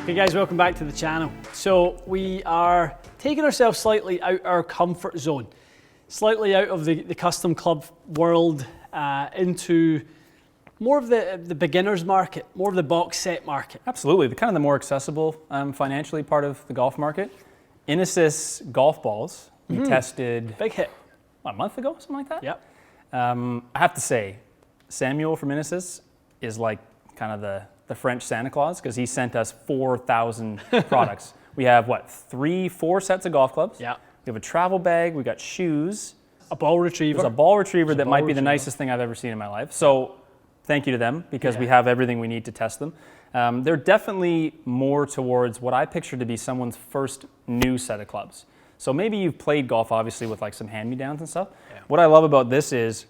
Hey guys, welcome back to the channel. So we are taking ourselves slightly out our comfort zone, slightly out of the custom club world into more of the beginner's market, more of the box set market. Absolutely, the more accessible financially part of the golf market. Inesis golf balls, we tested Big hit. a month ago, something like that? Yep. I have to say, Samuel from Inesis is like kind of the French Santa Claus, because he sent us 4,000 products. We have, what, 4 sets of golf clubs? Yeah. We have a travel bag, we got shoes. A ball retriever. There's a ball retriever that might be the nicest thing I've ever seen in my life. So thank you to them, because we have everything we need to test them. They're definitely more towards what I picture to be someone's first new set of clubs. So maybe you've played golf, obviously, with like some hand-me-downs and stuff. Yeah. What I love about this is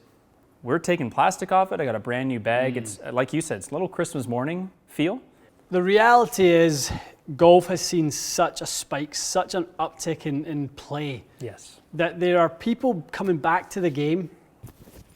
we're taking plastic off it. I got a brand new bag. It's, like you said, it's a little Christmas morning feel. The reality is golf has seen such a spike, such an uptick in play. Yes. That there are people coming back to the game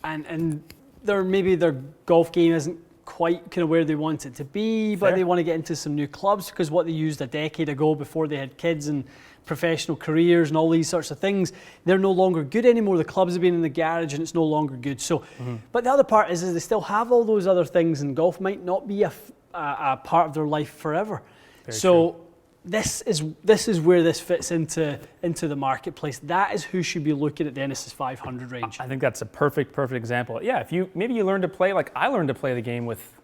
and maybe their golf game isn't quite kind of where they want it to be, but they want to get into some new clubs because what they used a decade ago before they had kids and professional careers and all these sorts of things, they're no longer good anymore. The clubs have been in the garage and it's no longer good. So, but the other part is they still have all those other things, and golf might not be a part of their life forever. Very true. This is where this fits into the marketplace. That is who should be looking at the Inesis 500 range. I think that's a perfect example. Yeah, if maybe you learn to play, like I learned to play the game with,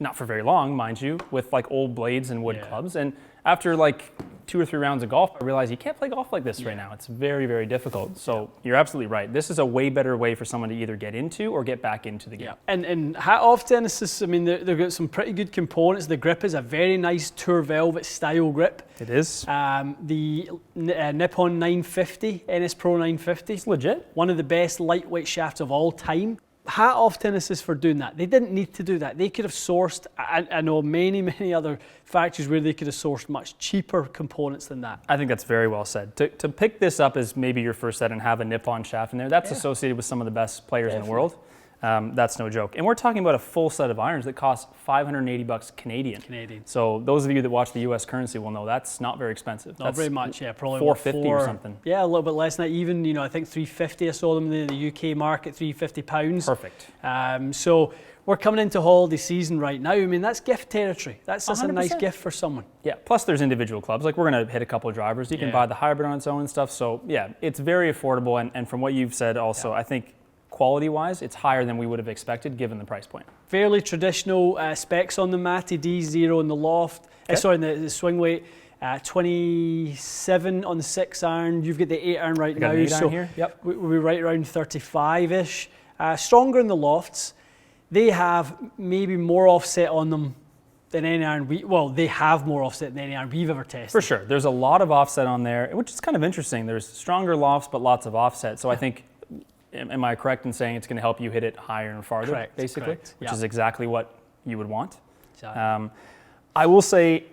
not for very long, mind you, with like old blades and wood clubs. And after like 2 or 3 rounds of golf, I realized you can't play golf like this right now. It's very, very difficult. So you're absolutely right. This is a way better way for someone to either get into or get back into the game. Yeah. And hat off to Inesis. I mean, they've got some pretty good components. The grip is a very nice Tour Velvet style grip. It is. The Nippon 950, NS Pro 950. It's legit. One of the best lightweight shafts of all time. Hat off to Inesis for doing that. They didn't need to do that. They could have sourced, I know many other factories where they could have sourced much cheaper components than that. I think that's very well said. To pick this up as maybe your first set and have a Nippon shaft in there, that's associated with some of the best players in the world. That's no joke. And we're talking about a full set of irons that cost $580 Canadian. So those of you that watch the US currency will know that's not very expensive. Not very much, yeah. Probably $450 or something. Yeah, a little bit less than that. Even, I think $350 I saw them in the UK market, £350. Perfect. So we're coming into holiday season right now. I mean, that's gift territory. That's a nice 100%. gift for someone. Yeah. Plus there's individual clubs. Like we're going to hit a couple of drivers. You can buy the hybrid on its own and stuff. So yeah, it's very affordable. And from what you've said also, I think quality-wise, it's higher than we would have expected given the price point. Fairly traditional specs on the Matty, D0 in the loft. The swing weight, 27 on the 6 iron. You've got the 8 iron right now. So here. Yep. We're right around 35-ish. Stronger in the lofts. They have maybe more offset on them than any iron they have more offset than any iron we've ever tested. For sure. There's a lot of offset on there, which is kind of interesting. There's stronger lofts, but lots of offset. So I think, am I correct in saying it's going to help you hit it higher and farther, basically? Correct. Which is exactly what you would want. Exactly. I will say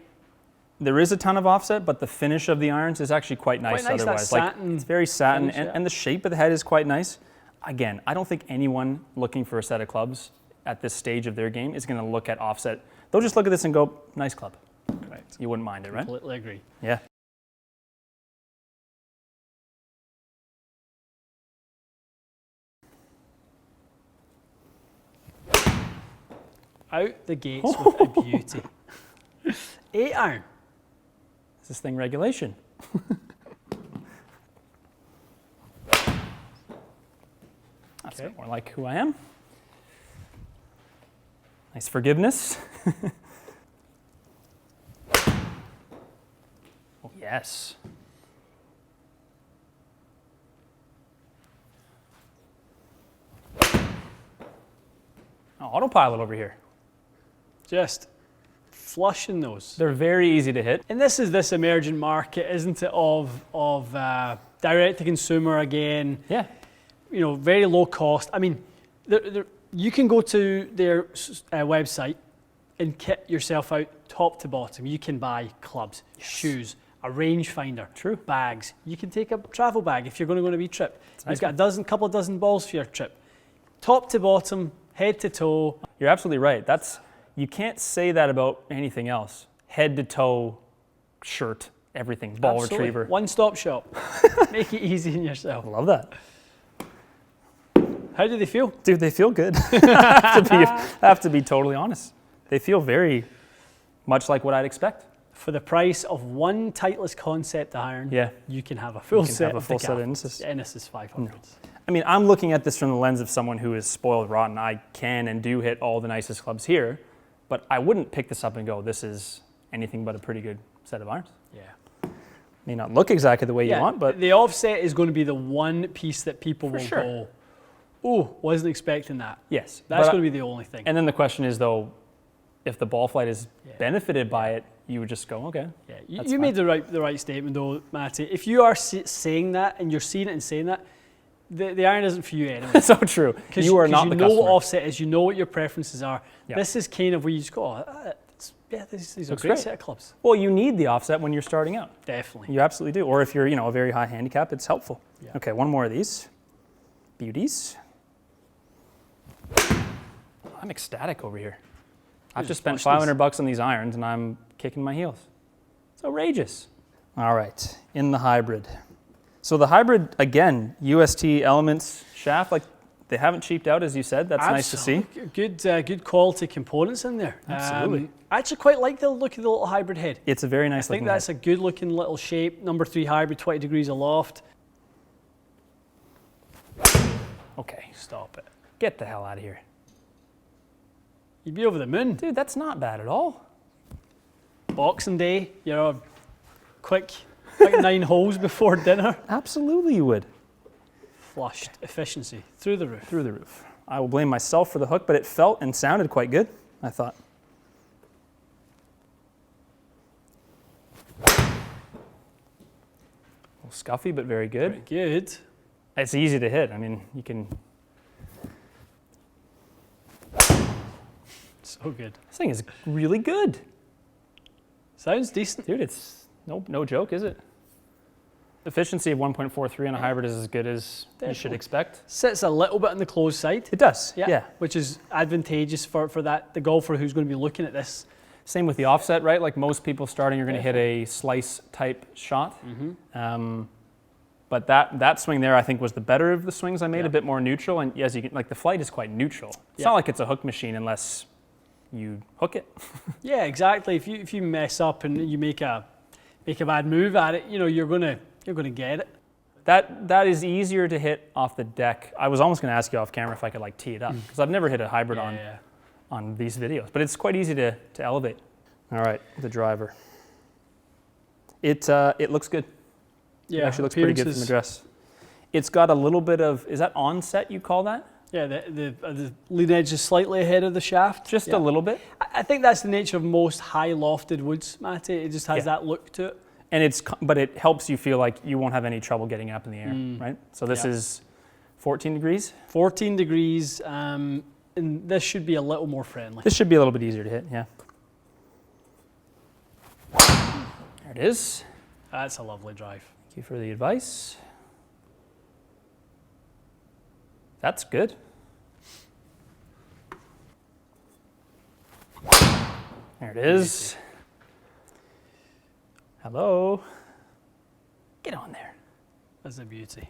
there is a ton of offset, but the finish of the irons is actually quite nice otherwise. Satin it's very satin, finish, and the shape of the head is quite nice. Again, I don't think anyone looking for a set of clubs at this stage of their game is going to look at offset. They'll just look at this and go, nice club. Correct. You wouldn't mind it, right? Completely agree. Yeah. Out the gates with a beauty. 8 iron. Is this thing regulation? That's a bit more like who I am. Nice forgiveness. Oh, yes. Oh, autopilot over here. Just flushing those. They're very easy to hit. And this is this emerging market, isn't it, of direct to consumer again. Yeah. Very low cost. I mean, you can go to their website and kit yourself out top to bottom. You can buy clubs, shoes, a rangefinder, bags. You can take a travel bag if you're going to go on a wee trip. You've got a couple of dozen balls for your trip. Top to bottom, head to toe. You're absolutely right. You can't say that about anything else. Head to toe shirt, everything, ball Absolutely. retriever. One-stop shop. Make it easy on yourself. I love that. How do they feel? Dude, they feel good. I have to be totally honest. They feel very much like what I'd expect. For the price of one Titleist concept iron, Yeah. you can have a full set of set of Decathlons. Inesis. Inesis 500s. I mean, I'm looking at this from the lens of someone who is spoiled rotten. I can and do hit all the nicest clubs here, but I wouldn't pick this up and go, this is anything but a pretty good set of irons. Yeah. May not look exactly the way you want, but the offset is going to be the one piece that people will sure. go, oh, wasn't expecting that. yes. That's but going to be the only thing. And then the question is, though, if the ball flight is benefited by it, you would just go, okay. Yeah, that's you fine. made the right statement though, Matty. If you are saying that and you're seeing it and saying that, the iron isn't for you anyway. So true. You are not the you know customer. what offset is, you know what your preferences are. Yeah. This is kind of where you just go, oh, these are Looks great great. set of clubs. Well, you need the offset when you're starting out. Definitely. You absolutely do. Or if you're, a very high handicap, it's helpful. Yeah. Okay, one more of these. Beauties. I'm ecstatic over here. I've just spent $500 on these irons and I'm kicking my heels. It's outrageous. All right, in the hybrid. So the hybrid, again, UST Elements shaft, like they haven't cheaped out, as you said. That's nice to see. Good quality components in there. Absolutely. I actually quite like the look of the little hybrid head. It's a very nice I think looking that's head. a good looking little shape. Number 3 hybrid, 20 degrees aloft. Okay, Stop it. get the hell out of here. You'd be over the moon. Dude, that's not bad at all. Boxing Day, you're a quick 9 holes before dinner. Absolutely you would. Flushed. Efficiency. Through the roof. Through the roof. I will blame myself for the hook, but it felt and sounded quite good, I thought. A little scuffy, but very good. Very good. It's easy to hit. I mean, you can... So good. This thing is really good. Sounds decent. Dude, it's no joke, is it? Efficiency of 1.43 on a hybrid is as good as you should Definitely. expect. Sits a little bit on the closed side. It does, yeah. Which is advantageous for the golfer who's going to be looking at this. Same with the offset, right? Like most people starting are going to hit a slice type shot. But that swing there, I think, was the better of the swings I made, a bit more neutral. And yes, you can, like the flight is quite neutral. It's not like it's a hook machine unless you hook it. Yeah, exactly. If you mess up and you make a bad move at it, you're gonna get it. That is easier to hit off the deck. I was almost going to ask you off camera if I could like tee it up because I've never hit a hybrid on these videos, but it's quite easy to elevate. All right, the driver. It looks good. Yeah, It actually looks pretty good from the dress. It's got a little bit of, is that onset you call that? Yeah, the lead edge is slightly ahead of the shaft. Just a little bit. I think that's the nature of most high lofted woods, Matty. It just has that look to it. And but it helps you feel like you won't have any trouble getting up in the air, right? So this is 14 degrees? 14 degrees, and this should be a little more friendly. This should be a little bit easier to hit, yeah. There it is. That's a lovely drive. Thank you for the advice. That's good. There it is. Hello. Get on there. That's a beauty.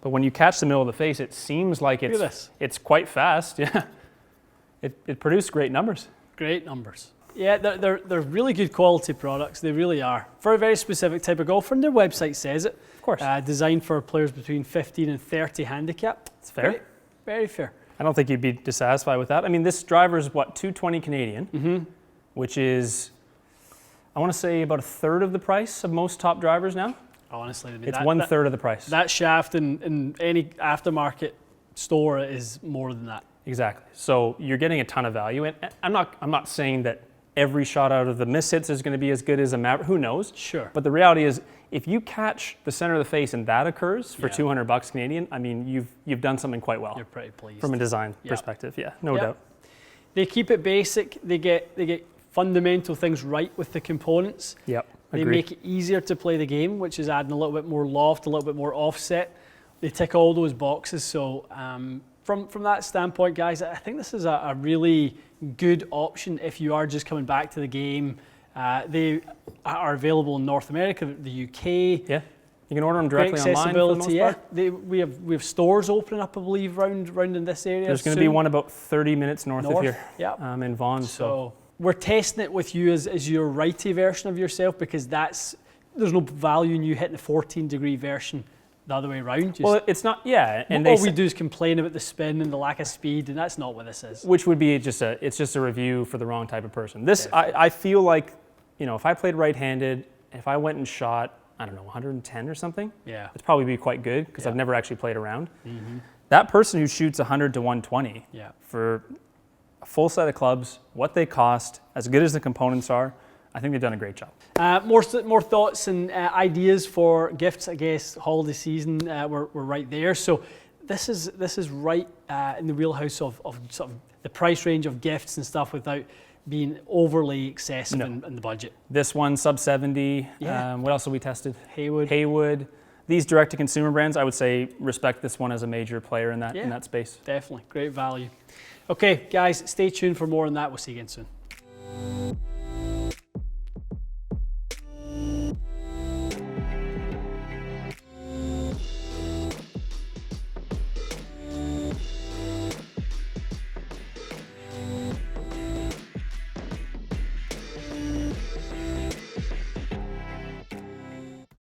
But when you catch the middle of the face, it seems like Look at this. it's quite fast. Yeah. It produced great numbers. Great numbers. Yeah, they're really good quality products. They really are. For a very specific type of golfer, and their website says it. Of course. Designed for players between 15 and 30 handicap. It's fair. Very, very fair. I don't think you'd be dissatisfied with that. I mean, this driver is what, $220 Canadian, which is, I want to say, about a third of the price of most top drivers now. Honestly, I mean, It's one third of the price. That shaft in any aftermarket store is more than that. Exactly. So you're getting a ton of value. And I'm not saying that every shot out of the miss hits is going to be as good as a Maverick. Who knows? Sure. But the reality is, if you catch the center of the face and that occurs for $200 Canadian, I mean, you've done something quite well. You're pretty pleased. From a design perspective, no doubt. They keep it basic. They get fundamental things right with the components. Yep. They Agreed. make it easier to play the game, which is adding a little bit more loft, a little bit more offset. They tick all those boxes. So from that standpoint, guys, I think this is a really good option if you are just coming back to the game They are available in North America, the UK. Yeah, you can order them Great directly online for the most part. We have stores opening up, I believe, round in this area. There's going to be one about 30 minutes north of here, yeah. in Vaughan. So we're testing it with you as your righty version of yourself, because there's no value in you hitting a 14-degree version the other way around. Well, it's not, yeah. And all we do is complain about the spin and the lack of speed, and that's not what this is. Which would be just a review for the wrong type of person. This, I feel like, if I played right-handed, if I went and shot, I don't know, 110 or something, it'd probably be quite good, because I've never actually played around. Mm-hmm. That person who shoots 100 to 120 for a full set of clubs, what they cost, as good as the components are, I think they've done a great job. More thoughts and ideas for gifts, I guess. Holiday season, we're right there. So this is right in the wheelhouse of sort of the price range of gifts and stuff, without being overly excessive in the budget. This one, sub 70. What else have we tested? Haywood. These direct-to-consumer brands, I would say, respect this one as a major player in that space. Definitely, great value. Okay, guys, stay tuned for more on that. We'll see you again soon.